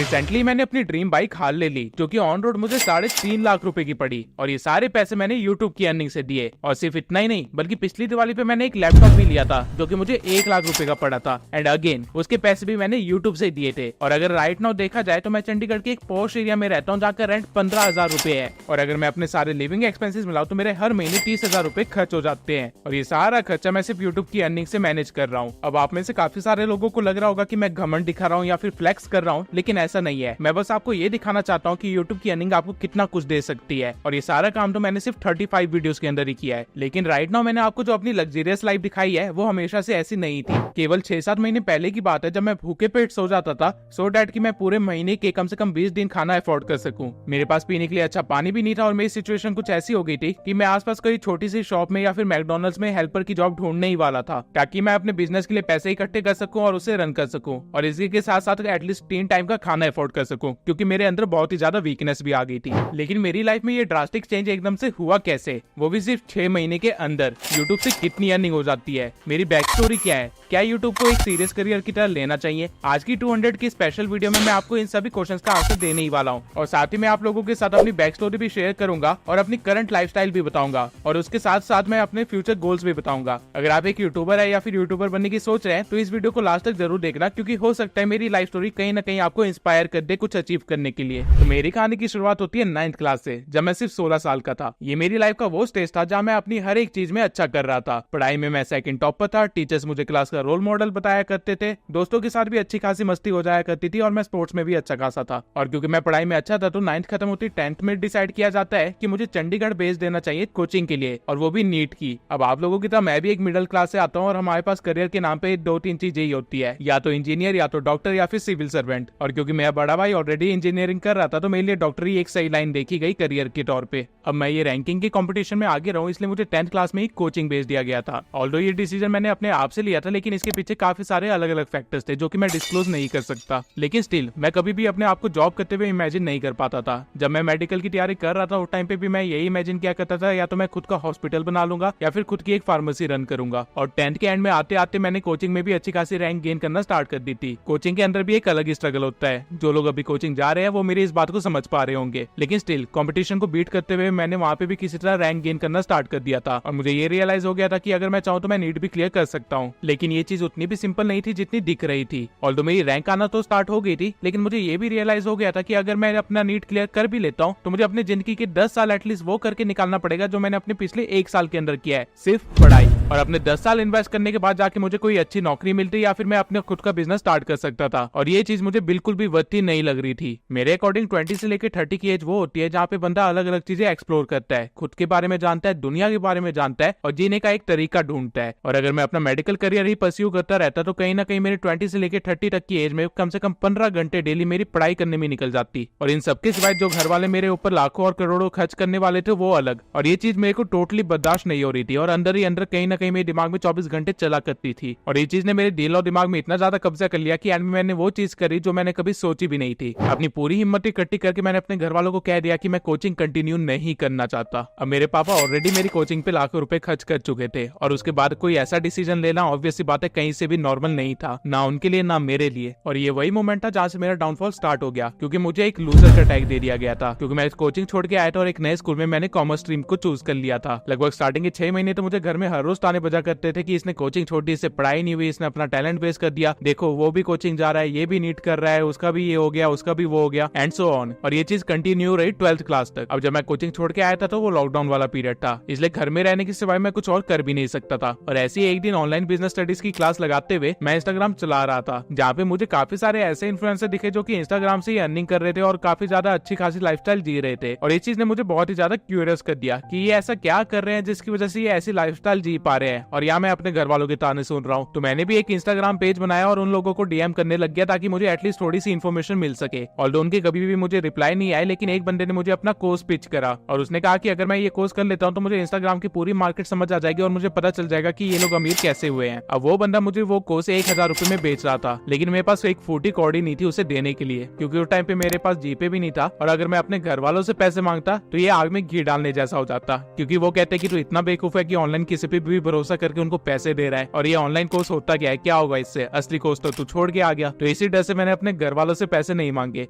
Recently मैंने अपनी dream bike हाल ले ली, जो कि ऑन रोड मुझे 3.5 लाख रुपए की पड़ी, और ये सारे पैसे मैंने यूट्यूब की अर्निंग से दिए। और सिर्फ इतना ही नहीं, बल्कि पिछली दिवाली पे मैंने एक लैपटॉप भी लिया था, जो कि मुझे 1 लाख रुपए का पड़ा था, एंड अगेन उसके पैसे भी मैंने यूट्यूब से दिए थे। और अगर राइट नाउ देखा जाए तो मैं चंडीगढ़ के एक पॉश एरिया में रहता हूँ, जहाँ रेंट 15,000 रुपए है। और अगर मैं अपने सारे लिविंग एक्सपेंसेस मिलाऊं तो मेरे हर महीने 30,000 रुपए खर्च हो जाते हैं, और ये सारा खर्चा मैं सिर्फ यूट्यूब की अर्निंग से मैनेज कर रहा हूँ। अब आप में से काफी सारे लोगों को लग रहा होगा कि मैं घमंड दिखा रहा हूँ या फिर फ्लेक्स कर रहा हूँ, लेकिन ऐसा नहीं है। मैं बस आपको ये दिखाना चाहता हूँ कि यूट्यूब की अर्निंग आपको कितना कुछ दे सकती है, और ये सारा काम तो मैंने सिर्फ 35 वीडियोस के अंदर ही किया है। लेकिन राइट नाउ मैंने आपको जो अपनी लग्जरियस लाइफ दिखाई है वो हमेशा से ऐसी नहीं थी। केवल 6-7 महीने पहले की बात है, जब मैं भूखे पेट सो जाता था, सो डैट कि मैं पूरे महीने के कम से कम 20 दिन खाना अफोर्ड कर सकूं। मेरे पास पीने के लिए अच्छा पानी भी नहीं था, और मेरी सिचुएशन कुछ ऐसी हो गई थी कि मैं आसपास कोई छोटी सी शॉप में या फिर मैकडोनल्ड्स में हेल्पर की जॉब ढूंढने ही वाला था, ताकि मैं अपने बिजनेस के लिए पैसे इकट्ठे कर सकूं और उसे रन कर सकूं, और इसी के साथ साथ एटलीस्ट 3 टाइम का खाना अफोर्ड कर सकूं, क्योंकि मेरे अंदर बहुत ही ज्यादा वीकनेस भी आ गई थी। लेकिन मेरी लाइफ में ये ड्रास्टिक चेंज एकदम से हुआ कैसे, वो भी सिर्फ 6 महीने के अंदर। यूट्यूब से कितनी अर्निंग हो जाती है, मेरी बैक स्टोरी क्या है, क्या यूट्यूब को एक सीरियस करियर की तरह लेना चाहिए। आज की 200 की स्पेशल वीडियो में मैं आपको इन सभी क्वेश्चंस का आंसर देने ही वाला हूँ, और साथ ही मैं आप लोगों के साथ अपनी बैक स्टोरी भी शेयर करूंगा और अपनी करंट लाइफस्टाइल भी बताऊंगा, और उसके साथ साथ मैं अपने फ्यूचर गोल्स भी बताऊंगा। अगर आप एक यूट्यूबर है या फिर यूट्यूबर बनने की सोच रहे हैं तो इस वीडियो को लास्ट तक जरूर देखना, क्योंकि हो सकता है मेरी लाइफ स्टोरी कहीं ना कहीं आपको इंस्पायर कर दे कुछ अचीव करने के लिए। तो मेरी कहानी की शुरुआत होती है 9th क्लास से, जब मैं सिर्फ 16 साल का था। ये मेरी लाइफ का वो स्टेज था जहाँ मैं अपनी हर एक चीज में अच्छा कर रहा था। पढ़ाई में मैं सेकंड टॉप पर था, टीचर्स मुझे क्लास का रोल मॉडल बताया करते थे, दोस्तों के साथ भी अच्छी खासी मस्ती हो जाया करती थी, और मैं स्पोर्ट्स में भी अच्छा खासा था। और क्योंकि मैं पढ़ाई में अच्छा था तो 9th खत्म होती 10th में डिसाइड किया जाता है कि मुझे चंडीगढ़ भेज देना चाहिए कोचिंग के लिए, और वो भी नीट की। अब आप लोगों की तरह मैं भी एक मिडिल क्लास से आता हूँ, और हमारे पास करियर के नाम पे 2-3 चीजें ही होती है, या तो इंजीनियर, या तो डॉक्टर, या फिर सिविल सर्वेंट। और क्योंकि मेरा बड़ा भाई ऑलरेडी इंजीनियरिंग कर रहा था तो मेरे लिए डॉक्टर ही एक सही लाइन देखी गई करियर के तौर पे। अब मैं ये रैंकिंग के कंपटीशन में आगे रहूं, इसलिए मुझे 10th क्लास में ही कोचिंग भेज दिया गया था। ऑल्दो ये डिसीजन मैंने अपने आप से लिया था, लेकिन इसके पीछे काफी सारे अलग अलग फैक्टर्स थे जो कि मैं डिस्क्लोज नहीं कर सकता। लेकिन स्टिल मैं कभी भी अपने आप को जॉब करते हुए इमेजिन नहीं कर पाता था। जब मैं मेडिकल की तैयारी कर रहा था उस टाइम पे भी मैं यही इमेजिन किया करता था, या तो मैं खुद का हॉस्पिटल बना लूंगा या फिर खुद की एक फार्मेसी रन करूंगा। और 10th के एंड में आते आते मैंने कोचिंग में भी अच्छी खासी रैंक गेन करना स्टार्ट कर दी थी। कोचिंग के अंदर भी एक अलग ही स्ट्रगल होता है। जो लोग अभी कोचिंग जा रहे हैं वो मेरी इस बात को समझ पा रहे होंगे, लेकिन स्टिल कंपटीशन को बीट करते हुए मैंने वहां पे भी किसी तरह रैंक गेन करना स्टार्ट कर दिया था, और मुझे ये रियलाइज हो गया था कि अगर मैं चाहूँ तो मैं नीट भी क्लियर कर सकता हूँ। लेकिन ये चीज उतनी भी सिंपल नहीं थी जितनी दिख रही थी। ऑल्दो मेरी रैंक आना तो स्टार्ट हो गई थी, लेकिन मुझे ये भी रियलाइज हो गया था कि अगर मैं अपना नीट क्लियर कर भी लेता हूँ तो मुझे अपनी जिंदगी के 10 साल एटलीस्ट वो करके निकालना पड़ेगा जो मैंने अपने पिछले 1 साल के अंदर किया है, सिर्फ पढ़ाई। और अपने 10 साल इन्वेस्ट करने के बाद जाके मुझे कोई अच्छी नौकरी मिलती या फिर मैं अपने खुद का बिजनेस स्टार्ट कर सकता था, और ये चीज मुझे बिल्कुल भी वर्थ ही नहीं लग रही थी। मेरे अकॉर्डिंग 20 से लेकर 30 की एज वो होती है जहाँ पे बंदा अलग अलग चीजें एक्सप्लोर करता है, खुद के बारे में जानता है, दुनिया के बारे में जानता है, और जीने का एक तरीका ढूंढता है। और अगर मैं अपना मेडिकल करियर ही परस्यू करता रहता तो कहीं ना कहीं मेरे 20 से लेकर 30 तक की एज में कम से कम 15 घंटे डेली मेरी पढ़ाई करने में निकल जाती। और इन सबके सिवाय जो घर वाले मेरे ऊपर लाखों और करोड़ों खर्च करने वाले थे वो अलग। और ये चीज मेरे को टोटली बर्दाश्त नहीं हो रही थी, और अंदर ही अंदर कहीं ना कहीं मेरे दिमाग में 24 घंटे चला करती थी। और ये चीज ने मेरे दिल और दिमाग में इतना ज्यादा कब्जा कर लिया कि एंड में मैंने वो चीज करी जो मैंने कभी सोची भी नहीं थी। अपनी पूरी हिम्मत इकट्ठी करके मैंने अपने घर वालों को कह दिया कि मैं कोचिंग कंटिन्यू नहीं करना चाहता। अब मेरे पापा ऑलरेडी मेरी कोचिंग पे लाखों रुपए खर्च कर चुके थे, और उसके बाद कोई ऐसा डिसीजन लेना ऑब्वियस सी बात है कहीं से भी नॉर्मल नहीं था, ना उनके लिए ना मेरे लिए। और ये वही मोमेंट था जहाँ से मेरा डाउनफॉल स्टार्ट हो गया, क्योंकि मुझे एक लूजर का टैग दे दिया गया था, क्योंकि मैं कोचिंग छोड़ के आया था और एक नए स्कूल में मैंने कॉमर्स स्ट्रीम को चूज कर लिया था। लगभग स्टार्टिंग के 6 महीने तो मुझे घर में हर रोज ताने बजा करते थे कि इसने कोचिंग छोड़ दी, इससे पढ़ाई नहीं हुई, इसने अपना टैलेंट वेस्ट कर दिया, देखो वो भी कोचिंग जा रहा है, ये भी नीट कर रहा है, उसका भी ये हो गया, उसका भी वो हो गया, एंड सो ऑन। और ये चीज कंटिन्यू रही 12th क्लास तक। अब जब मैं कोचिंग छोड़ के आया था तो वो लॉकडाउन वाला पीरियड था, इसलिए घर में रहने के सिवाय मैं कुछ और कर भी नहीं सकता था। और ऐसे ही एक दिन ऑनलाइन बिजनेस स्टडीज की क्लास लगाते हुए मैं इंस्टाग्राम चला रहा था, जहाँ पे मुझे काफी सारे ऐसे इन्फ्लुएंसर दिखे जो कि इंस्टाग्राम से ही अर्निंग कर रहे थे और काफी ज्यादा अच्छी खासी लाइफस्टाइल जी रहे थे। और ये चीज ने मुझे बहुत ही ज्यादा क्यूरियस कर दिया कि ये ऐसा क्या कर रहे हैं जिसकी वजह से ये ऐसी लाइफस्टाइल जी पा रहे हैं, और यहाँ मैं अपने घर वालों के ताने सुन रहा हूँ। तो मैंने भी एक इंस्टाग्राम पेज बनाया और उन लोगों को डीएम करने लग गया ताकि मुझे एटलीस्ट थोड़ी सी इन्फॉर्मेशन मिल सके। ऑल्दो उनके कभी भी मुझे रिप्लाई नहीं आए, लेकिन एक बंदे ने मुझे अपना कोर्स पिच करा, और उसने कहा कि अगर मैं ये कोर्स कर लेता हूँ तो मुझे इंस्टाग्राम की पूरी मार्केट समझ आ जाएगी और मुझे पता चल जाएगा कि ये लोग अमीर कैसे हुए हैं। अब वो बंदा मुझे वो कोर्स 1000 रुपए में बेच रहा था, लेकिन मेरे पास एक फूटी कौड़ी नहीं थी उसे देने के लिए, क्योंकि उस टाइम पे मेरे पास जीपे भी नहीं था, और अगर मैं अपने घर वालों से पैसे मांगता तो ये आग में घी डालने जैसा हो जाता, क्योंकि वो कहते कि तू इतना बेवकूफ है कि ऑनलाइन किसी पे भी भरोसा करके उनको पैसे दे रहा है, और ये ऑनलाइन कोर्स होता क्या है, क्या होगा इससे, असली कोर्स तो तू छोड़ के आ गया। तो इसी डर से मैंने अपने घर वालों से पैसे नहीं मांगे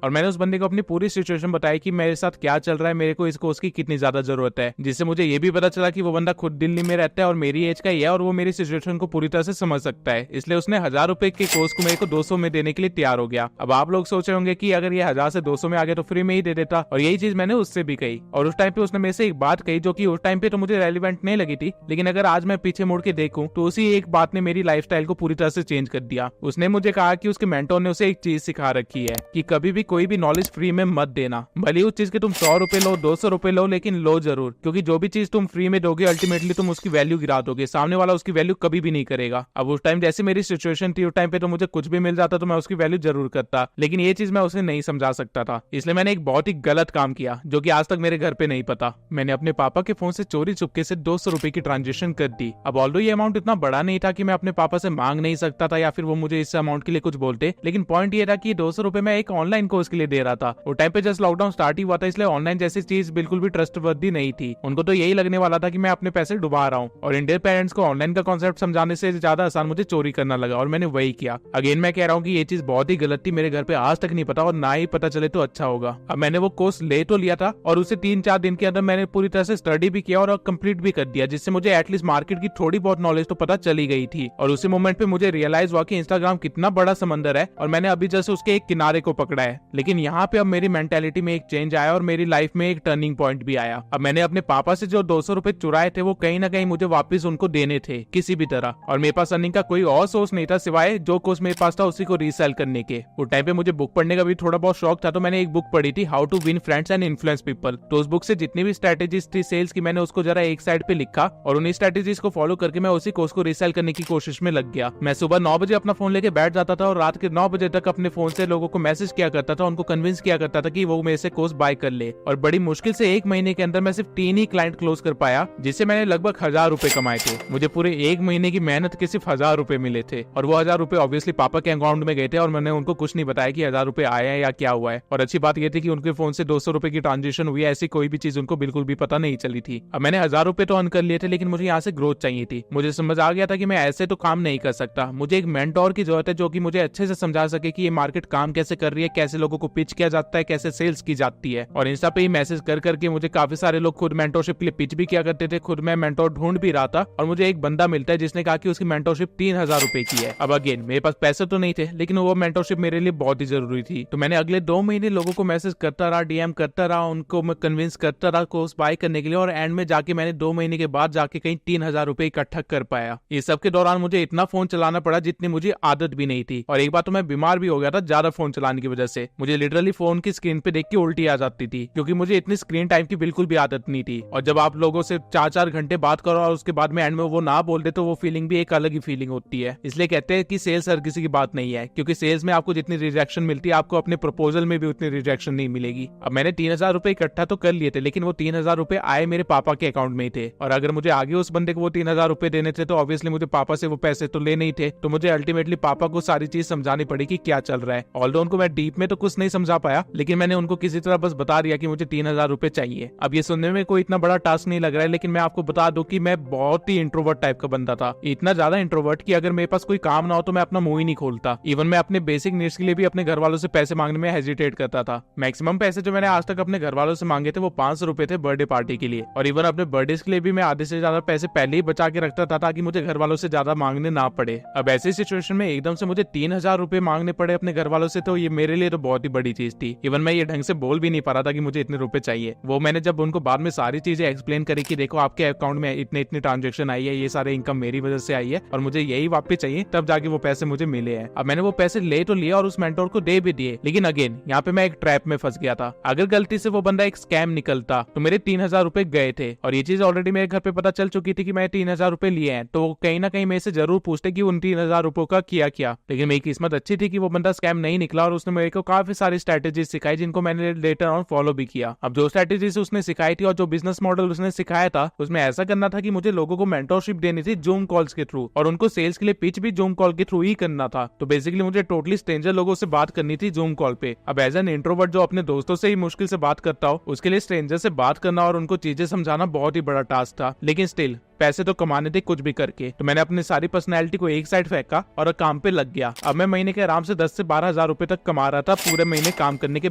और मैंने उस बंदे को अपनी पूरी सिचुएशन बताई कि मेरे साथ क्या चल रहा है, मेरे को इस कोर्स की कितनी ज्यादा जरूरत है, जिससे मुझे ये भी पता चला कि वो बंदा खुद दिल्ली में रहता है और मेरी एज का ही है और वो मेरी सिचुएशन को पूरी तरह से समझ सकता है। इसलिए उसने 1000 रुपए के कोर्स को मेरे को 200 में देने के लिए तैयार हो गया। अब आप लोग सोच रहे होंगे कि अगर ये 1000 से 200 में आ गया तो फ्री में ही दे देता, और यही चीज मैंने उससे भी कही। और उस टाइम पे उसने मेरे से एक बात कही जो कि उस टाइम पे तो मुझे रेलिवेंट नहीं लगी थी, लेकिन अगर आज मैं पीछे मुड़ के देखूं तो उसी एक बात ने मेरी लाइफस्टाइल को पूरी तरह से चेंज कर दिया। उसने मुझे कहा कि उसके मेंटोर ने उसे एक चीज सिखा रखी है कि कभी भी कोई भी नॉलेज फ्री में मत देना, भले उस चीज के तुम 100 रुपए लो, 200 रुपए लो, लेकिन लो जरूर, क्योंकि जो भी चीज तुम फ्री में दोगे अल्टीमेटली तुम उसकी वैल्यू गिरा दोगे, सामने वाला उसकी वैल्यू कभी भी नहीं करेगा। अब उस टाइम जैसे मेरी सिचुएशन थी उस टाइम पे तो मुझे कुछ भी मिल जाता तो मैं उसकी वैल्यू जरूर करता, लेकिन ये चीज मैं उसे नहीं समझा सकता था। इसलिए मैंने एक बहुत ही गलत काम किया जो कि आज तक मेरे घर पे नहीं पता। मैंने अपने पापा के फोन से चोरी चुपके से 200 रुपए की ट्रांजेक्शन कर दी। अब ऑल्दो ये अमाउंट इतना बड़ा नहीं था कि मैं अपने पापा से मांग नहीं सकता था या फिर वो मुझे इस अमाउंट के लिए कुछ बोलते, लेकिन पॉइंट ये था कि 200 रुपए मैं एक ऑनलाइन कोर्स के लिए दे रहा था। वो टाइम पे जस्ट लॉकडाउन स्टार्ट ही हुआ था, इसलिए ऑनलाइन जैसी चीज बिल्कुल भी ट्रस्टवर्दी नहीं थी। उनको तो यही लगने वाला था कि मैं अपने पैसे डुबा रहा हूँ, और इंडियन पेरेंट्स को ऑनलाइन का कॉन्सेप्ट समझाने से ज्यादा आसान मुझे चोरी करना लगा, और मैंने वही किया। अगेन मैं कह रहा हूँ कि ये चीज बहुत ही गलत थी, मेरे घर पे आज तक नहीं पता और ना ही पता चले तो अच्छा होगा। अब मैंने वो कोर्स ले तो लिया था और उसे 3-4 दिन के अंदर मैंने पूरी तरह से स्टडी भी किया और कंप्लीट भी कर दिया, जिससे मुझे एटलीस्ट मार्केट की थोड़ी बहुत नॉलेज तो पता चली गई थी। और उसी मोमेंट पे मुझे रियलाइज हुआ कि इंस्टाग्राम कितना बड़ा समंदर है और मैंने अभी जैसे उसके एक किनारे को पकड़ा है। लेकिन यहाँ पे अब मेरी मेंटेलिटी में एक चेंज आया और मेरी लाइफ में एक टर्निंग पॉइंट भी आया। अब मैंने अपने पापा से जो 200 रुपए चुराए थे वो कहीं ना कहीं मुझे वापस उनको देने थे किसी भी तरह, और मेरे पास अर्निंग का कोई और सोर्स नहीं था सिवाय जो कोर्स मेरे पास था उसी को रीसेल करने के। उस टाइम पे मुझे बुक पढ़ने का भी थोड़ा बहुत शौक था, तो मैंने एक बुक पढ़ी थी how to win friends and influence people. तो उस बुक से जितनी भी स्ट्रेटेजीज थी सेल्स की मैंने उसको जरा एक साइड पे लिखा और उन्हीं स्ट्रेटेजीज को फॉलो करके मैं उसी कोर्स को रीसेल करने की कोशिश में लग गया। मैं सुबह 9 बजे अपना फोन लेके बैठ जाता था और रात के 9 बजे तक अपने फोन से लोगों को मैसेज किया करता था, उनको कन्विंस किया करता था कि वो मेरे से कोर्स बाय कर ले। और बड़ी मुश्किल से 1 महीने के अंदर मैं सिर्फ 3 ही क्लाइंट क्लोज कर पाया, जिससे मैंने लगभग 1000 रुपए कमाए थे। मुझे पूरे 1 महीने की मेहनत के सिर्फ 1000 रुपए मिले थे, और वो 1000 रुपए ऑब्वियसली पापा के अकाउंट में गए थे और मैंने उनको कुछ नहीं बताया कि 1000 रुपए आया है या क्या हुआ है। और अच्छी बात ये थी कि उनके फोन से 200 रुपए की ट्रांजेक्शन हुई है, ऐसी कोई भी चीज उनको बिल्कुल भी पता नहीं चली थी। अब मैंने 1000 रुपए तो अर्न कर लिए थे, लेकिन मुझे यहाँ से ग्रोथ चाहिए थी। मुझे समझ आ गया था कि मैं ऐसे तो काम नहीं कर सकता, मुझे एक मेंटोर की जरूरत है जो कि मुझे अच्छे से समझा सके कि ये मार्केट काम कैसे कर रही है, कैसे लोगों को पिच किया जाता है, कैसे सेल्स की जाती है। और इंस्टा पे ही मैसेज कर करके मुझे काफी सारे लोग खुद मेंटोरशिप के लिए पिच भी किया करते थे, खुद मैं मेंटोर ढूंढ भी रहा था, और मुझे एक बंदा मिलता है जिसने कहा कि उसकी मेंटोरशिप 3000 रुपए की है। अब अगेन मेरे पास पैसे तो नहीं थे, लेकिन वो मेंटोरशिप मेरे लिए बहुत ही जरूरी थी। तो मैंने अगले 2 महीने लोगों को मैसेज करता रहा, डीएम करता रहा, उनको मैं कन्विंस करता रहा कोर्स बाय करने के लिए, और एंड में जाके मैंने 2 महीने के बाद जाके कहीं 3000 रुपए इकट्ठा कर पाया। ये सब के दौरान मुझे इतना फोन चलाना पड़ा जितनी मुझे आदत भी नहीं थी, और एक बार तो मैं बीमार भी हो गया था ज्यादा फोन चलाने की वजह से। मुझे लिटरली फोन की स्क्रीन पे देख के उल्टी आ जाती थी, क्योंकि मुझे इतनी स्क्रीन टाइम की बिल्कुल भी आदत नहीं थी। और जब आप लोगों से 4-4 घंटे बात करो और उसके बाद में एंड में वो ना बोल दे तो वो फीलिंग भी एक अलग ही फीलिंग होती है। इसलिए कहते हैं कि सेल्स हर किसी की बात नहीं है, क्योंकि सेल्स में आपको जितनी रिजेक्शन मिलती है आपको अपने प्रपोजल में भी उतनी रिजेक्शन नहीं मिलेगी। अब मैंने 3000 रुपए इकट्ठा तो कर लिए थे, लेकिन वो 3000 रुपए आए मेरे पापा के अकाउंट में ही थे, और अगर मुझे आगे उस बंदे को वो 3000 रुपए देने थे तो ऑब्वियसली मुझे पापा से वो पैसे तो लेने ही थे। तो मुझे अल्टीमेटली पापा को सारी चीज समझानी पड़ी कि क्या चल रहा है। ऑल्दो उनको मैं डीप में तो कुछ नहीं समझा पाया, लेकिन मैंने उनको किसी तरह बस बता दिया कि मुझे 3000 रुपए चाहिए। अब ये सुनने में कोई इतना बड़ा टास्क नहीं लग रहा है, लेकिन मैं आपको बता दूं कि मैं बहुत ही इंट्रोवर्ट टाइप का बंदा था, इतना ज्यादा इंट्रोवर्ट कि अगर मेरे पास कोई काम ना हो तो मैं अपना मुंह ही नहीं खोलता। इवन मैं अपने बेसिक नीड्स के लिए भी अपने घर वालों से पैसे मांगने में हेजिटेट करता था। मैक्सिमम पैसे जो मैंने आज तक अपने घर वालों से मांगे थे वो 500 रुपए थे बर्थडे पार्टी के लिए, और इवन अपने बर्थडे के लिए भी मैं आधे से ज्यादा पैसे पहले ही बचा के रखता था ताकि मुझे घर वालों से ज्यादा मांगने ना पड़े। अब ऐसी सिचुएशन में एकदम से मुझे 3000 रुपए मांगने पड़े अपने घर वालों से, तो ये मेरे लिए तो बहुत ही बड़ी चीज थी। इवन मैं ये ढंग से बोल भी नहीं पा रहा था कि मुझे इतने रुपए चाहिए। वो मैंने जब उनको बाद में सारी चीजें एक्सप्लेन करी कि देखो आपके अकाउंट में इतने इतने ट्रांजेक्शन आई है, ये सारे इनकम मेरी वजह से आई है और मुझे यही वापस चाहिए, तब जाके वो पैसे मुझे मिले हैं। अब मैंने वो पैसे ले तो लिए और उस मेंटोर को दे भी दिए, लेकिन अगेन यहाँ पे मैं एक ट्रैप में फंस गया था। अगर गलती से वो बंदा एक स्कैम निकलता तो मेरे 3000 रुपए गए थे, और ये चीज ऑलरेडी मेरे घर पे पता चल चुकी थी कि मैं 3000 रुपए लिए हैं, तो वो कहीं ना कहीं मेरे से जरूर पूछते कि उन 3000 रुपयों का किया क्या। लेकिन मेरी किस्मत अच्छी थी कि वो बंदा स्कैम नहीं निकला, और उसने मेरे को काफी सारी स्ट्रेटेजीज सिखाई जिनको मैंने लेटर ऑन फॉलो भी किया। अब जो स्ट्रेटेजीज उसने सिखाई थी और जो बिजनेस मॉडल उसने सिखाया था उसमें ऐसा करना था कि मुझे लोगों को मेंटोरशिप देनी थी जूम कॉल्स के थ्रू, और उनको सेल्स के लिए पिच भी जूम कॉल के थ्रू ही करना था। तो बेसिकली मुझे टोटली स्ट्रेंजर लोगों से बात करनी थी जूम कॉल पे। अब एज एन इंट्रोवर्ट जो अपने दोस्तों से ही मुश्किल से बात करता हो, उसके लिए स्ट्रेंजर से बात करना और उनको चीजें समझाना बहुत ही बड़ा टास्क था। लेकिन स्टिल पैसे तो कमाने थे कुछ भी करके। तो मैंने अपनी सारी पर्सनैलिटी को एक साइड फेंका और काम पे लग गया। अब मैं महीने के आराम से 10 से 12 हजार रुपए तक कमा रहा था पूरे महीने काम करने के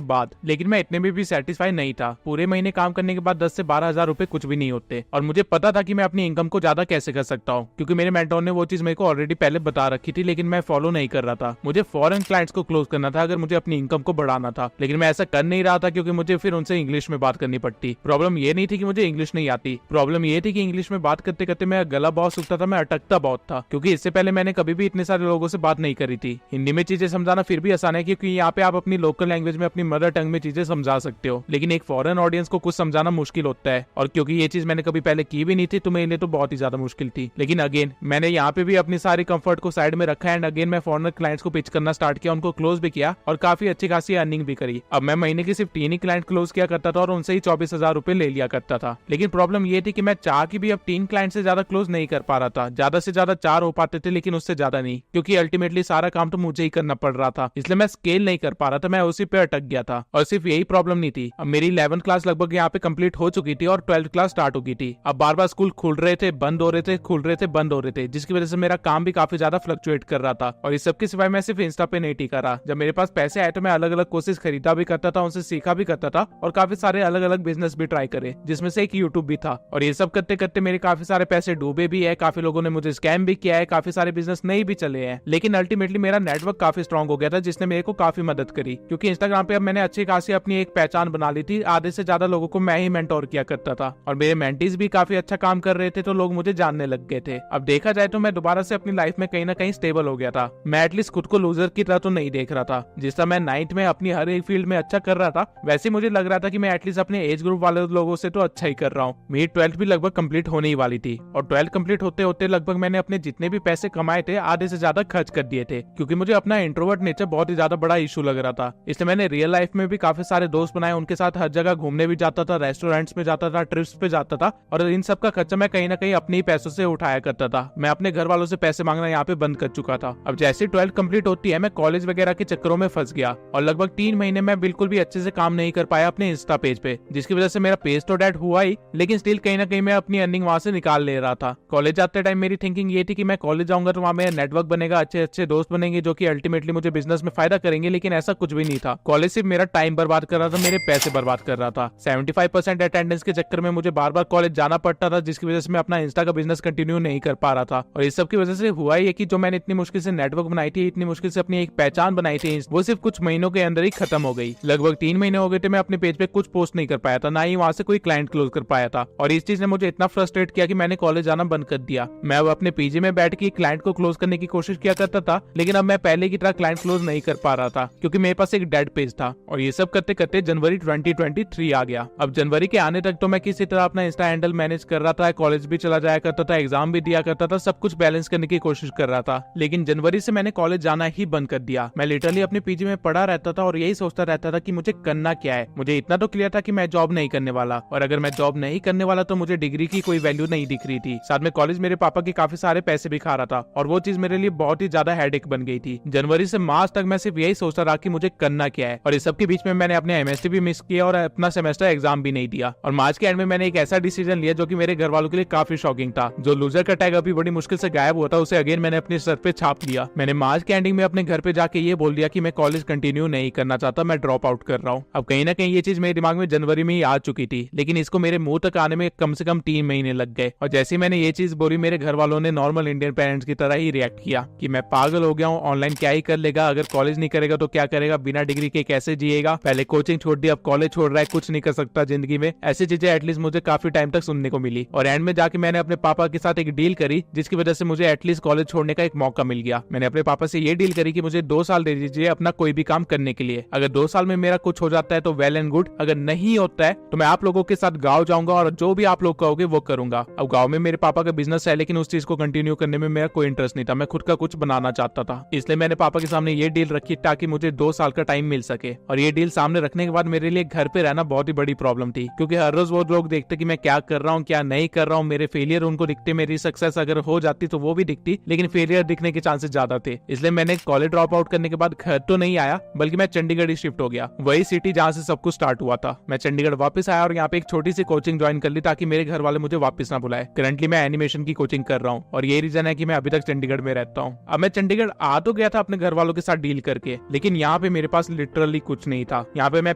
बाद। लेकिन मैं इतने में भी सेटिस्फाई नहीं था। पूरे महीने काम करने के बाद 10 से 12 हजार रुपए कुछ भी नहीं होते और मुझे पता था कि मैं अपनी इनकम को ज्यादा कैसे कर सकता हूँ, क्योंकि मेरे मेंटोर ने वो चीज मेरे को ऑलरेडी पहले बता रखी थी, लेकिन मैं फॉलो नहीं कर रहा था। मुझे फॉरेन क्लाइंट्स को क्लोज करना था अगर मुझे अपनी इनकम को बढ़ाना था, लेकिन मैं ऐसा कर नहीं रहा था क्योंकि मुझे फिर उनसे इंग्लिश में बात करनी पड़ती। प्रॉब्लम ये नहीं थी कि मुझे इंग्लिश नहीं आती, प्रॉब्लम ये थी कि इंग्लिश में बात करते करते मेरा गला बहुत सूखता था, मैं अटकता बहुत था, क्योंकि इससे पहले मैंने कभी भी इतने सारे लोगों से बात नहीं करी थी। हिंदी में चीजें समझाना फिर भी आसान है क्योंकि यहाँ पे आप अपनी लोकल लैंग्वेज में अपनी मदर टंग में चीजें समझा सकते हो, लेकिन एक फॉरेन ऑडियंस को कुछ समझाना मुश्किल होता है। और क्योंकि ये चीज मैंने कभी पहले की भी नहीं थी तो मेरे लिए तो बहुत ही ज्यादा मुश्किल थी। लेकिन अगेन मैंने यहाँ पे भी अपनी सारी कंफर्ट को साइड में रखा एंड अगेन मैं फॉरेनर क्लाइंट्स को पिच करना स्टार्ट किया, उनको क्लोज भी किया और काफी अच्छी खासी अर्निंग भी करी। अब मैं महीने की सिर्फ 3 ही क्लाइंट क्लोज किया करता था और उनसे ही 24,000 रुपए ले लिया करता था। लेकिन प्रॉब्लम ये थी कि मैं चाह के भी अब 3 क्लाइंट से ज्यादा क्लोज नहीं कर पा रहा था। ज्यादा से ज्यादा 4 हो पाते थे लेकिन उससे ज्यादा नहीं, क्योंकि अल्टीमेटली सारा काम तो मुझे ही करना पड़ रहा था, इसलिए मैं स्केल नहीं कर पा रहा था, मैं उसी पे अटक गया था। और सिर्फ यही प्रॉब्लम नहीं थी, अब मेरी 11th क्लास लगभग यहाँ पे कंप्लीट हो चुकी थी और 12th क्लास स्टार्ट हो गई थी। अब बार बार स्कूल खुल रहे थे, बंद हो रहे थे, खुल रहे थे, बंद हो रहे थे, जिसकी वजह से मेरा काम भी काफी ज्यादा फ्लक्चुएट कर रहा था। और इस सब के सिवाय मैं सिर्फ इंस्टा पे नहीं टिका रहा। जब मेरे पास पैसे आए तो मैं अलग अलग कोर्सेज खरीदा भी करता था, उनसे सीखा भी करता था और काफी सारे अलग अलग बिजनेस भी ट्राई करे, जिसमें से एक यूट्यूब भी था। और ये सब करते करते मेरे काफी सारे पैसे डूबे भी है, काफी लोगों ने मुझे स्कैम भी किया है, काफी सारे बिजनेस नहीं भी चले हैं। लेकिन अल्टीमेटली मेरा नेटवर्क काफी स्ट्रॉन्ग हो गया था, जिसने मेरे को काफी मदद करी, क्योंकि इंस्टाग्राम पे अब मैंने अच्छी खासी अपनी एक पहचान बना ली थी। आधे से ज्यादा लोगों को मैं ही मेंटोर किया करता था और मेरे मेंटीज भी काफी अच्छा काम कर रहे थे, तो लोग मुझे जानने लग गए थे। अब देखा जाए तो मैं दोबारा से अपनी लाइफ में कहीं ना कहीं स्टेबल हो गया था। मैं एटलीस्ट खुद को लूजर की तरह तो नहीं देख रहा था। जिस तरह मैं 9th में अपनी हर एक फील्ड में अच्छा कर रहा था, वैसे मुझे लग रहा था कि मैं एटलीस्ट अपने एज ग्रुप वाले लोगों से तो अच्छा ही कर रहा हूँ। मेरी 12th भी लगभग कंप्लीट होने ही वाली थी और 12th कंप्लीट होते होते लगभग मैंने अपने जितने भी पैसे कमाए थे आधे से ज्यादा खर्च कर दिए थे, क्योंकि मुझे अपना इंट्रोवर्ट नेचर बहुत ही ज्यादा बड़ा इशू लग रहा था। इसलिए मैंने रियल लाइफ में भी काफी सारे दोस्त बनाए, उनके साथ हर जगह घूमने भी जाता था, रेस्टोरेंट्स में जाता था, ट्रिप्स पे जाता था और इन सब का खर्चा मैं कहीं ना कहीं अपने ही पैसों से उठाया करता था। मैं अपने घर वालों से पैसे मांगना यहाँ पे बंद कर चुका था। अब जैसे 12th कंप्लीट होती है मैं कॉलेज वगैरह के चक्करों में फंस गया और लगभग 3 महीने में बिल्कुल भी अच्छे से काम नहीं कर पाया अपने इंस्टा पेज पे, जिसकी वजह से मेरा पेज तो डेड हुआ ही, लेकिन स्टिल कहीं ना कहीं मैं अपनी अर्निंग वहां से निकाल ले रहा था। कॉलेज जाते टाइम मेरी थिंकिंग ये थी कि मैं कॉलेज जाऊंगा तो वहां मेरा नेटवर्क बनेगा, अच्छे अच्छे दोस्त बनेंगे जो कि अल्टीमेटली मुझे बिजनेस में फायदा करेंगे, लेकिन ऐसा कुछ भी नहीं था। कॉलेज सिर्फ मेरा टाइम बर्बाद कर रहा था, मेरे पैसे बर्बाद कर रहा था। 75% अटेंडेंस के चक्कर में मुझे बार बार कॉलेज जाना पड़ता था, जिसकी वजह से मैं अपना इंस्टा का बिजनेस कंटिन्यू नहीं कर पा रहा था। और इस सब की वजह से हुआ ही है कि जो मैंने इतनी मुश्किल से नेटवर्क बनाई थी, इतनी मुश्किल से अपनी एक पहचान बनाई थी, वो सिर्फ कुछ महीनों के अंदर ही खत्म हो गई। लगभग 3 महीने हो गए थे मैं अपने पेज पे कुछ पोस्ट नहीं कर पाया था, ना ही वहां से कोई क्लाइंट क्लोज कर पाया था। और इस चीज ने मुझे इतना फ्रस्ट्रेट किया कि मैंने कॉलेज जाना बंद कर दिया। मैं अब अपने पीजी में बैठ के क्लाइंट को क्लोज करने की कोशिश किया करता था, लेकिन अब मैं पहले की तरह क्लाइंट क्लोज नहीं कर पा रहा था, क्योंकि मेरे पास एक डेड पेज था। और ये सब करते करते जनवरी 2023 आ गया। अब जनवरी के आने तक तो मैं किसी तरह अपना इंस्टा हैंडल मैनेज कर रहा था, कॉलेज भी चला जाया करता था, एग्जाम भी दिया करता था, सब कुछ बैलेंस करने की कोशिश कर रहा था। लेकिन जनवरी से मैंने कॉलेज जाना ही बंद कर दिया। मैं लिटरली अपने पीजी में पड़ा रहता था और यही सोचता रहता था कि मुझे करना क्या है। मुझे इतना तो क्लियर था कि मैं जॉब नहीं करने वाला, और अगर मैं जॉब नहीं करने वाला तो मुझे डिग्री की कोई वैल्यू नहीं दिख रही थी। साथ में कॉलेज मेरे पापा के काफी सारे पैसे भी खा रहा था और वो चीज मेरे लिए बहुत ही ज्यादा हेडेक बन गई थी। जनवरी से मार्च तक मैं सिर्फ यही सोचता रहा कि मुझे करना क्या है। और इस सब के बीच में मैंने अपने एमएसटी भी मिस किया और अपना सेमेस्टर एग्जाम भी नहीं दिया। और मार्च के एंड में मैंने एक ऐसा डिसीजन लिया जो कि मेरे घर वालों के लिए काफी शॉकिंग था। जो लूजर का टैग अभी बड़ी मुश्किल से गायब हुआ था, उसे अगेन मैंने अपने सर पे छाप लिया। मैंने मार्च के एंडिंग में अपने घर पे जाके ये बोल दिया कि मैं कॉलेज कंटिन्यू नहीं करना चाहता, मैं ड्रॉप आउट कर रहा हूँ। अब कहीं ना कहीं ये चीज मेरे दिमाग में जनवरी में ही आ चुकी थी, लेकिन इसको मेरे मुंह तक आने में कम से कम 3 महीने लग गए। और जैसे मैंने ये चीज बोली, मेरे घर वालों ने नॉर्मल इंडियन पेरेंट्स की तरह ही रिएक्ट किया कि मैं पागल हो गया हूँ, ऑनलाइन क्या ही कर लेगा, अगर कॉलेज नहीं करेगा तो क्या करेगा, बिना डिग्री के कैसे जिएगा, पहले कोचिंग छोड़ दी अब कॉलेज छोड़ रहा है, कुछ नहीं कर सकता जिंदगी में। ऐसी चीजें एटलीस्ट मुझे काफी टाइम तक सुनने को मिली। और एंड में जाके मैंने अपने पापा के साथ एक डील करी, जिसकी वजह से मुझे एटलीस्ट कॉलेज छोड़ने का एक मौका मिल गया। मैंने अपने पापा से ये डील करी कि मुझे 2 साल दे दीजिए अपना कोई भी काम करने के लिए। अगर 2 साल में मेरा कुछ हो जाता है तो वेल एंड गुड, अगर नहीं होता है तो मैं आप लोगों के साथ गाँव जाऊंगा और जो भी आप लोग कहोगे वो करूंगा। अब गाँव में मेरे पापा का बिजनेस है, लेकिन उस चीज को कंटिन्यू करने में मेरा कोई इंटरेस्ट नहीं था, मैं खुद का कुछ बनाना चाहता था। इसलिए मैंने पापा के सामने ये डील रखी ताकि मुझे 2 साल का टाइम मिल सके। और ये डील सामने रखने के बाद मेरे लिए घर पे रहना बहुत ही बड़ी प्रॉब्लम थी, क्योंकि हर रोज वो लोग देखते कि मैं क्या कर रहा हूँ क्या नहीं कर रहा हूँ, मेरे फेलियर उनको दिखते, मेरी सक्सेस अगर हो जाती तो वो भी दिखती, लेकिन फेलियर दिखने के चांसेस ज्यादा थे। इसलिए मैंने कॉलेज ड्रॉप आउट करने के बाद घर तो नहीं आया, बल्कि मैं चंडीगढ़ ही शिफ्ट हो गया, वही सिटी जहाँ से सब कुछ स्टार्ट हुआ था। मैं चंडीगढ़ वापस आया और यहाँ पे एक छोटी सी कोचिंग ज्वाइन कर ली ताकि मेरे घर वाले मुझे वापस ना बुलाएं। बोला है। करंटली मैं एनिमेशन की कोचिंग कर रहा हूँ और ये रीजन है कि मैं अभी तक चंडीगढ़ में रहता हूँ। अब मैं चंडीगढ़ आ तो गया था अपने घर वालों के साथ डील करके, लेकिन यहाँ पे मेरे पास लिटरली कुछ नहीं था। यहाँ पे मैं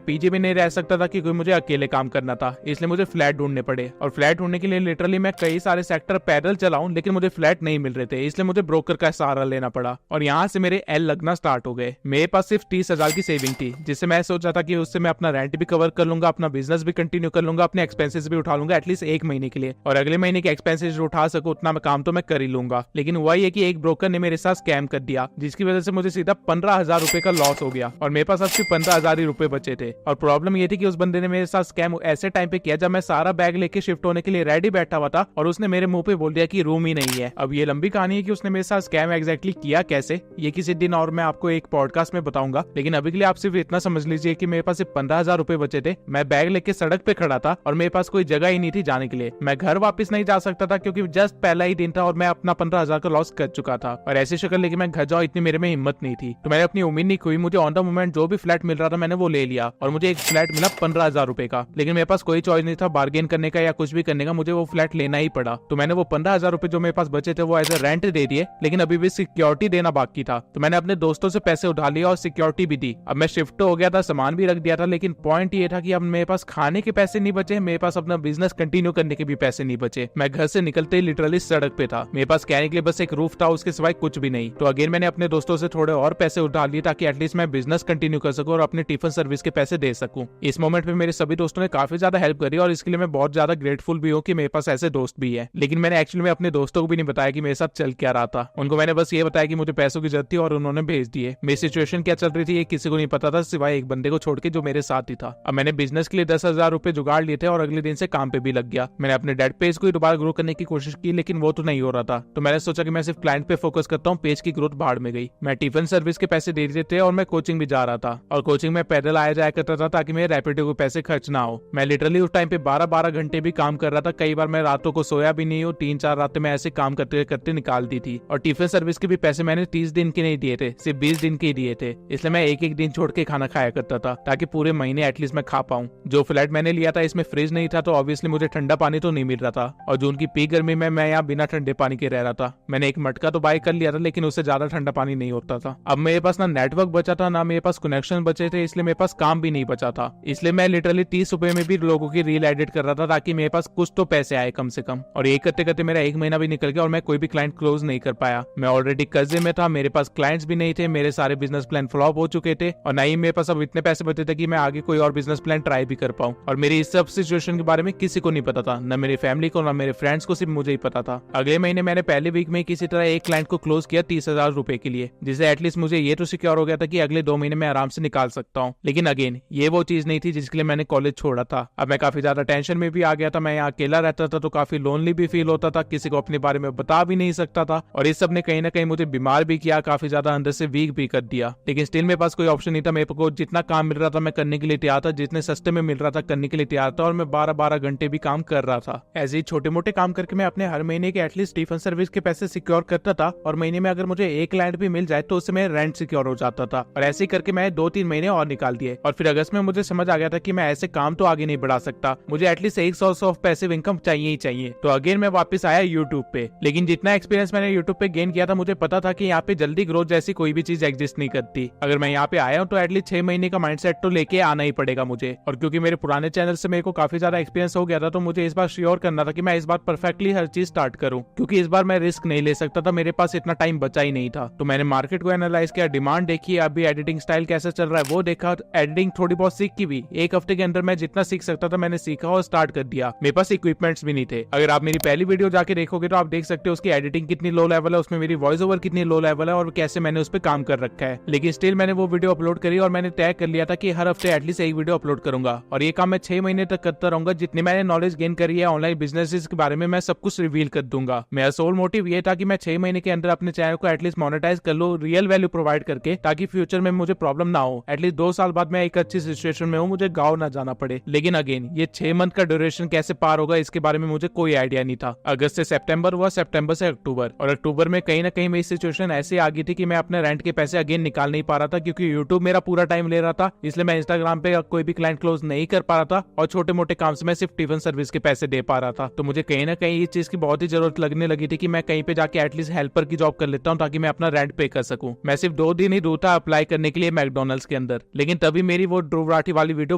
पीजी में नहीं रह सकता था क्योंकि मुझे अकेले काम करना था, इसलिए मुझे फ्लैट ढूंढने पड़े। और फ्लैट ढूंढने के लिए लिटरली मैं कई सारे सेक्टर पैदल चलाऊं, लेकिन मुझे फ्लैट नहीं मिल रहे थे, इसलिए मुझे ब्रोकर का सहारा लेना पड़ा। और यहाँ से मेरे एल लगना स्टार्ट हो गए। मेरे पास सिर्फ 30,000 की सेविंग थी, जिससे मैं सोचा था कि उससे मैं अपना रेंट भी कवर कर लूंगा, अपना बिजनेस भी कंटिन्यू कर लूंगा, अपने एक्सपेंसेस भी उठा लूंगा एटलीस्ट 1 महीने के लिए, और अगले महीने के एक्सपेंसेस उठा सकूं उतना मैं काम तो मैं कर ही लूंगा। लेकिन हुआ ये कि एक ब्रोकर ने मेरे साथ स्कैम कर दिया, जिसकी वजह से मुझे सीधा 15,000 रुपए का लॉस हो गया और मेरे पास अब सिर्फ 15,000 ही रुपए बचे थे। और प्रॉब्लम ये थी कि उस बंदे ने मेरे साथ स्कैम ऐसे टाइम पे किया जब मैं सारा बैग लेके शिफ्ट होने के लिए रेडी बैठा हुआ था, और उसने मेरे मुंह पे बोल दिया कि रूम ही नहीं है। अब ये लंबी कहानी है कि उसने मेरे साथ स्कैम एग्जैक्टली किया कैसे, ये किसी दिन और मैं आपको एक पॉडकास्ट में बताऊंगा। लेकिन अभी के लिए आप सिर्फ इतना समझ लीजिए कि मेरे पास सिर्फ 15,000 रुपए बचे थे। मैं बैग लेके सड़क पे खड़ा था और मेरे पास कोई जगह ही नहीं थी जाने के लिए। मैं घर वापस नहीं जा सकता था क्योंकि जस्ट पहला ही दिन था और मैं अपना 15,000 का लॉस कर चुका था, और ऐसी शक्ल लेके मैं घर जाऊं इतनी मेरे में हिम्मत नहीं थी। तो मैंने अपनी उम्मीद नहीं खोई, मुझे ऑन द मोमेंट जो भी फ्लैट मिल रहा था मैंने वो ले लिया, और मुझे एक फ्लैट मिला 15,000 रुपए का। लेकिन मेरे पास कोई चॉइस नहीं था बार्गेन करने का या कुछ भी करने का, मुझे वो फ्लैट लेना ही पड़ा। तो मैंने वो 15,000 रुपए जो मेरे पास बचे थे वो एज ए रेंट दे दिए, लेकिन अभी भी सिक्योरिटी देना बाकी था। तो मैंने अपने दोस्तों से पैसे उठा लिया और सिक्योरिटी भी दी। अब मैं शिफ्ट हो गया था, सामान भी रख दिया था, लेकिन पॉइंट ये था कि अब मेरे पास खाने के पैसे नहीं बचे, मेरे पास अपना बिजनेस कंटिन्यू करने के भी पैसे नहीं बचे। मैं घर से निकलते ही लिटरली सड़क पे था, मेरे पास कहने के लिए बस एक रूफ था, उसके सिवाय कुछ भी नहीं। तो अगेन मैंने अपने दोस्तों से थोड़े और पैसे उठा लिए ताकि एटलीस्ट मैं बिजनेस कंटिन्यू कर सकूं और अपने टिफिन सर्विस के पैसे दे सकूं। इस मोमेंट पे मेरे सभी दोस्तों ने काफी ज्यादा हेल्प करी और इसके लिए मैं बहुत ज्यादा ग्रेटफुल भी हूँ कि मेरे पास ऐसे दोस्त भी है। लेकिन मैंने एक्चुअली में अपने दोस्तों को भी नहीं बताया कि मेरे साथ चल क्या रहा था। उनको मैंने बस ये बताया कि मुझे पैसों की जरूरत थी और उन्होंने भेज दिए। मेरी सिचुएशन क्या चल रही थी ये किसी को नहीं पता था सिवाय एक बंदे को छोड़ के जो मेरे साथ ही था। अब मैंने बिजनेस के लिए 10,000 रुपए जुगाड़ लिए थे और अगले दिन से काम पे भी लग गया। मैंने अपने डेड पेज को दोबारा ग्रो करने की कोशिश की, लेकिन वो तो नहीं हो रहा था। तो मैंने सोचा कि मैं सिर्फ क्लाइंट पे फोकस करता हूँ, पेज की ग्रोथ भाड़ में गई। मैं टिफिन सर्विस के पैसे दे दिए थे और मैं कोचिंग भी जा रहा था, और कोचिंग में पैदल आया जाया करता था ताकि मेरे रैपिडो को पैसे खर्च ना हो। मैं लिटरली उस टाइम पे 12-12 घंटे भी काम कर रहा था। कई बार मैं रातों को सोया भी नहीं हूँ, 3-4 रातें मैं ऐसे काम करते करते निकाल दी थी। और टिफिन सर्विस के भी पैसे मैंने 30 दिन के नहीं दिए थे, सिर्फ 20 दिन के ही दिए थे। इसलिए मैं एक एक दिन छोड़ के खाना खाया करता था ताकि पूरे महीने एटलीस्ट मैं खा पाऊं। जो फ्लैट मैंने लिया था इसमें फ्रिज नहीं था, तो ऑब्वियसली मुझे ठंडा पानी तो नहीं मिल रहा था, और जून की पीक गर्मी में मैं यहाँ बिना ठंडे पानी के रह रहा था। मैंने एक मटका तो बाय कर लिया था, लेकिन उससे ज्यादा ठंडा पानी नहीं होता था। अब मेरे पास ना नेटवर्क बचा था, ना मेरे पास कनेक्शन बचे थे, इसलिए मेरे पास काम भी नहीं बचा था। इसलिए मैं लिटरली 30 रुपए में भी लोगों की रील एडिट कर रहा था ताकि मेरे पास कुछ तो पैसे आए कम से कम। और ये करते करते मेरा 1 महीना भी निकल गया और मैं कोई भी क्लाइंट क्लोज नहीं कर पाया। मैं ऑलरेडी कर्जे में था, मेरे पास क्लाइंट्स भी नहीं थे, मेरे सारे बिजनेस प्लान फ्लॉप हो चुके थे, और ना ही मेरे पास अब इतने पैसे बचे थे कि मैं आगे कोई और बिजनेस प्लान ट्राई भी कर पाऊं। और मेरी इस सब सिचुएशन के बारे में किसी को नहीं पता था, न मेरी फैमिली को, न मेरे फ्रेंड्स को, सिर्फ मुझे ही पता था। अगले महीने मैंने पहले वीक में किसी तरह एक क्लाइंट को क्लोज किया 30,000 रुपए के लिए, जिससे एटलीस्ट मुझे ये तो सिक्योर हो गया था कि अगले 2 महीने में आराम से निकाल सकता हूँ। लेकिन अगेन ये वो चीज नहीं थी जिसके लिए मैंने कॉलेज छोड़ा था। अब मैं काफी ज्यादा टेंशन में भी आ गया था, मैं यहाँ अकेला रहता था तो काफी लोनली भी फील होता था, किसी को अपने बारे में बता भी नहीं सकता था, और इस सब ने कहीं ना कहीं मुझे बीमार भी किया, काफी ज्यादा अंदर से वीक भी कर दिया। लेकिन स्टिल मेरे पास कोई ऑप्शन नहीं था। मेरे को जितना काम मिल रहा था मैं करने के लिए तैयार था, जितने सस्ते में मिल रहा था करने के लिए तैयार था, और मैं 12-12 घंटे भी काम कर रहा था। ऐसे ही छोटे मोटे काम करके मैं अपने हर महीने के एटलीस्ट टिफिन सर्विस के पैसे सिक्योर करता था, और महीने में अगर मुझे एक क्लाइंट भी मिल जाए तो उससे मेरा रेंट सिक्योर हो जाता था। और ऐसे ही करके मैं 2-3 महीने और निकाल दिए। और फिर अगस्त में मुझे समझ आ गया था कि मैं ऐसे काम तो आगे नहीं बढ़ा सकता, मुझे एटलीस्ट एक सोर्स ऑफ पैसिव इनकम चाहिए ही चाहिए। तो अगेन मैं वापस आया यूट्यूब पे। लेकिन जितना एक्सपीरियंस मैंने यूट्यूब पे गेन किया था, मुझे पता था कि यहाँ पे जल्दी ग्रोथ जैसी कोई भी चीज एग्जिस्ट नहीं करती। अगर मैं यहाँ पे आया हूँ तो एटलीस्ट 6 महीने का माइंडसेट तो लेके आना ही पड़ेगा मुझे। और क्योंकि मेरे पुराने चैनल से मेरे को काफी ज्यादा एक्सपीरियंस हो गया था, तो मुझे इस बार श्योर करना था कि मैं इस बार परफेक्टली हर चीज स्टार्ट करूँ, क्योंकि इस बार मैं रिस्क नहीं ले सकता था, मेरे पास इतना टाइम बचा ही नहीं था। तो मैंने मार्केट को एनालाइज किया, डिमांड देखी, अभी एडिटिंग स्टाइल कैसे चल रहा है वो देखा, एडिटिंग थोड़ी बहुत सीख की भी। 1 हफ्ते के अंदर मैं जितना सीख सकता था मैंने सीखा और स्टार्ट कर दिया। मेरे पास इक्विपमेंट्स भी नहीं थे। अगर आप मेरी पहली वीडियो जाके देखोगे तो आप देख सकते हो उसकी एडिटिंग कितनी लो लेवल है, उसमें मेरी वॉइस ओवर कितनी लो लेवल है, और कैसे मैंने उस पर काम कर रखा है। लेकिन स्टिल मैंने वो वीडियो अपलोड करी और मैंने तय कर लिया था कि हर हफ्ते एटलीस्ट एक वीडियो अपलोड करूंगा, और ये काम मैं 6 महीने तक करता रहूंगा। जितनी मैंने नॉलेज गेन करी है ऑनलाइन बिजनेस के बारे में, मैं सब कुछ रिवील कर दूंगा। मेरा सोल मोटिव ये था कि मैं 6 महीने के अंदर अपने चैनल को एटलीस्ट मोनेटाइज कर लो, रियल वैल्यू प्रोवाइड करके, ताकि फ्यूचर में मुझे प्रॉब्लम ना हो। एटलीस्ट 2 साल बाद मैं एक अच्छी सिचुएशन में हूँ, मुझे गाँव ना जाना पड़े। लेकिन अगेन ये 6 मंथ का ड्यूरेशन कैसे पार होगा इसके बारे में मुझे कोई आइडिया नहीं था। अगस्त से सितंबर हुआ, सितंबर से अक्टूबर, और अक्टूबर में कहीं ना कहीं मेरी सिचुएशन ऐसी आ गई थी कि मैं अपने रेंट के पैसे अगेन निकाल नहीं पा रहा था, क्योंकि यूट्यूब मेरा पूरा टाइम ले रहा था। इसलिए मैं इंस्टाग्राम पे कोई भी क्लाइंट क्लोज नहीं कर पा रहा था, और छोटे मोटे काम से मैं सिर्फ टिफिन सर्विस के पैसे दे पा रहा था। तो मुझे कहीं ना कहीं इस चीज की बहुत ही जरूरत लगने लगी थी कि मैं कहीं पे जाके एटलीस्ट हेल्पर की जॉब कर लेता हूँ ताकि मैं अपना रेंट पे कर सकूं। मैं सिर्फ 2 दिन ही दूर था अप्लाई करने के लिए मैकडोनल्ड्स के अंदर, लेकिन तभी मेरी वो ध्रुव राठी वाली वीडियो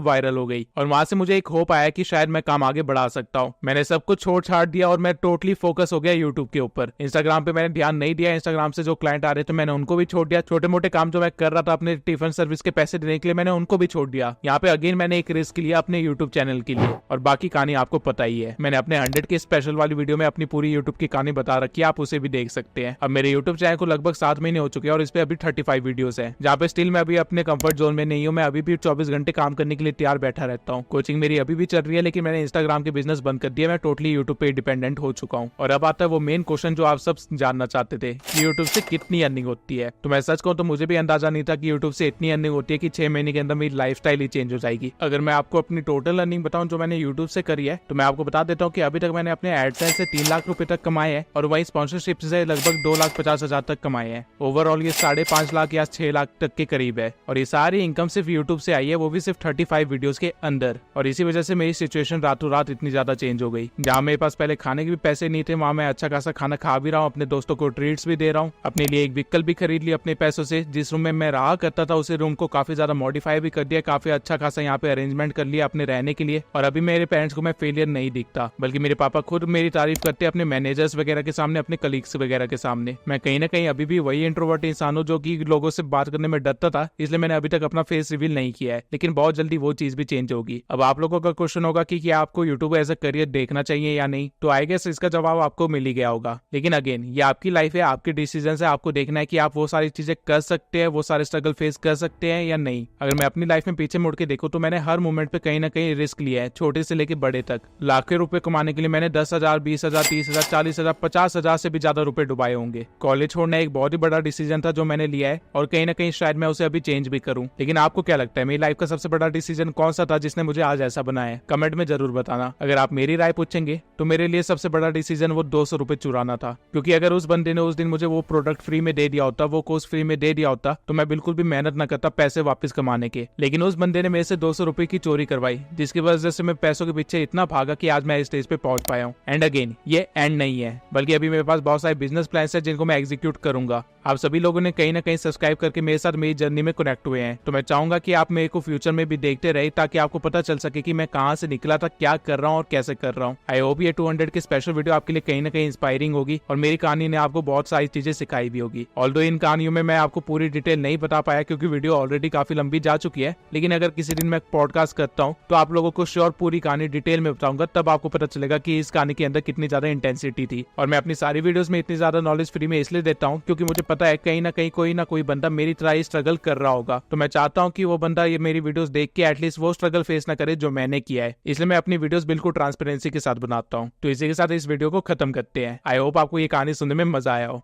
वायरल हो गई और वहां से मुझे एक होप आया कि शायद मैं काम आगे बढ़ा सकता हूँ। मैंने सब कुछ छोड़ छाड़ दिया और मैं टोटली फोकस हो गया यूट्यूब के ऊपर। इंस्टाग्राम पे मैंने ध्यान नहीं दिया, इंस्टाग्राम से जो क्लाइंट आ रहे थे मैंने उनको भी छोड़ दिया। छोटे मोटे काम जो मैं कर रहा था अपने टिफिन सर्विस के पैसे देने के लिए मैंने उनको भी छोड़ दिया। यहाँ पे अगेन मैंने एक रिस्क लिया अपने यूट्यूब चैनल के लिए और बाकी कहानी आपको पता ही है। मैंने अपने 100 के स्पेशल वाली वीडियो में अपनी पूरी यूट्यूब की कहानी बता रखी है, आप उसे भी देख सकते हैं। अब मेरे यूट्यूब चैनल को लगभग 7 महीने हो चुके हैं और इस पे अभी 35 वीडियोस हैं, जहाँ पे स्टिल मैं अभी अपने कंफर्ट जोन में नहीं हूँ। मैं अभी भी 24 घंटे काम करने के लिए तैयार बैठा रहता हूँ। कोचिंग मेरी अभी भी चल रही है, लेकिन मैंने इंस्टाग्राम के बिजनेस बंद कर दिया। मैं टोटली यूट्यूब पे डिपेंडेंट हो चुका हूँ। और अब आता है वो मेन क्वेश्चन जो आप सब जानना चाहते थे कि यूट्यूब से कितनी अर्निंग होती है। तो मैं सच कहूँ तो मुझे भी अंदाजा नहीं था कि यूट्यूब से इतनी अर्निंग होती है कि 6 महीने के अंदर मेरी लाइफस्टाइल ही चेंज हो जाएगी। अगर मैं आपको अपनी टोटल अर्निंग बताऊं जो मैंने यूट्यूब से करी है, तो मैं आपको बता देता हूँ कि अभी तक मैंने अपने एडसेंस से 3 लाख रुपए तक कमाए हैं और वही स्पॉन्सरशिप से लगभग 2,50,000 तक कमाए हैं। ओवरऑल ये 5.5 लाख या 6 लाख तक के करीब है और ये सारी इनकम सिर्फ यूट्यूब से आई है, वो भी सिर्फ 35 वीडियोस के अंदर। और इसी वजह से मेरी सिचुएशन रातों रात इतनी ज्यादा चेंज हो गई। जहाँ मेरे पास पहले खाने के भी पैसे नहीं थे, वहाँ मैं अच्छा खासा खाना खा भी रहा हूँ, अपने दोस्तों को ट्रीट्स भी दे रहा हूँ, अपने लिए एक व्हीकल भी खरीद लिया अपने पैसों से। जिस रूम में मैं रहा करता था उसी रूम को काफी ज्यादा मॉडिफाई भी कर दिया, काफी अच्छा खासा यहाँ पे अरेंजमेंट कर लिया अपने रहने के लिए। और अभी मेरे पेरेंट्स को मैं फेलियर नहीं दिखता, बल्कि मेरे पापा खुद मेरी तारीफ करते हैं अपने मैनेजर्स वगैरह के सामने, अपने कलीग्स वगैरह के सामने। मैं कहीं ना कहीं अभी भी वही इंट्रोवर्ट इंसान हूँ जो कि लोगों से बात करने में डरता था, इसलिए मैंने अभी तक अपना फेस रिवील नहीं किया है, लेकिन बहुत जल्दी वो चीज भी चेंज होगी। अब आप लोगों का क्वेश्चन होगा कि क्या आपको यूट्यूब एज अ करियर देखना चाहिए या नहीं, तो आई गेस इसका जवाब आपको मिल ही गया होगा। लेकिन अगेन ये आपकी लाइफ है, आपके डिसीजन है, आपको देखना है कि आप वो सारी चीजें कर सकते हैं, वो सारे स्ट्रगल फेस कर सकते हैं या नहीं। अगर मैं अपनी लाइफ में पीछे मुड़ के देखूं तो मैंने हर मोमेंट पे कहीं ना कहीं रिस्क लिया है, छोटे से लेके बड़े तक। लाखों रुपए कमाने के लिए मैंने 10,000, 20,000, 30,000, 40,000, 50,000 से भी ज्यादा रुपए डुबाए होंगे। कॉलेज छोड़ना एक बहुत ही बड़ा डिसीजन था जो मैंने लिया है और कहीं ना कहीं शायद मैं उसे अभी चेंज भी करूं। लेकिन आपको क्या लगता है मेरी लाइफ का सबसे बड़ा डिसीजन कौन सा था जिसने मुझे आज ऐसा बनाया है? कमेंट में जरूर बताना। अगर आप मेरी राय पूछेंगे तो मेरे लिए सबसे बड़ा डिसीजन वो 200 रुपए चुराना था, क्योंकि अगर उस बंदे ने उस दिन मुझे वो प्रोडक्ट फ्री में दे दिया होता, वो कोर्स फ्री में दे दिया होता, तो मैं बिल्कुल भी मेहनत न करता पैसे वापस कमाने के। लेकिन उस बंदे ने मेरे से 200 रुपए की चोरी करवाई, जिसकी वजह से मैं पैसों के पीछे इतना भागा कि आज मैं इस स्टेज पे पहुंच पाया हूँ। एंड अगेन ये एंड नहीं है, बल्कि अभी मेरे पास बहुत सारे बिजनेस प्लान है जिनको मैं एग्जीक्यूट करूंगा। आप सभी लोगों ने कहीं ना कहीं सब्सक्राइब करके मेरे साथ मेरी जर्नी में कनेक्ट हुए हैं, तो मैं चाहूंगा कि आप मेरे को फ्यूचर में भी देखते रहे ताकि आपको पता चल सके कि मैं कहां से निकला था, क्या कर रहा हूं और कैसे कर रहा हूं। आई होप ये 200 की स्पेशल वीडियो आपके लिए कहीं ना कहीं इंस्पायरिंग होगी और मेरी कहानी ने आपको बहुत सारी चीजें सिखाई भी होगी। ऑल्दो इन कहानियों में मैं आपको पूरी डिटेल नहीं बता पाया क्योंकि वीडियो ऑलरेडी काफी लंबी जा चुकी है, लेकिन अगर किसी दिन मैं पॉडकास्ट करता हूँ तो आप लोगों को श्योर पूरी कहानी डिटेल में बताऊंगा, तब आपको पता चलेगा कि इस कहानी के अंदर कितनी ज्यादा इंटेंसिटी थी। और मैं अपनी सारी वीडियोस में इतनी ज्यादा नॉलेज फ्री में इसलिए देता हूँ क्योंकि मुझे पता है कहीं ना कहीं कोई ना कोई बंदा मेरी तरह ही स्ट्रगल कर रहा होगा, तो मैं चाहता हूँ कि वो बंदा ये मेरी वीडियोस देख के एटलीस्ट वो स्ट्रगल फेस ना करे जो मैंने किया है। इसलिए मैं अपनी वीडियोस बिल्कुल ट्रांसपेरेंसी के साथ बनाता हूँ। तो इसी के साथ इस वीडियो को खत्म करते हैं। आई होप आपको ये कहानी सुनने में मजा आया हो।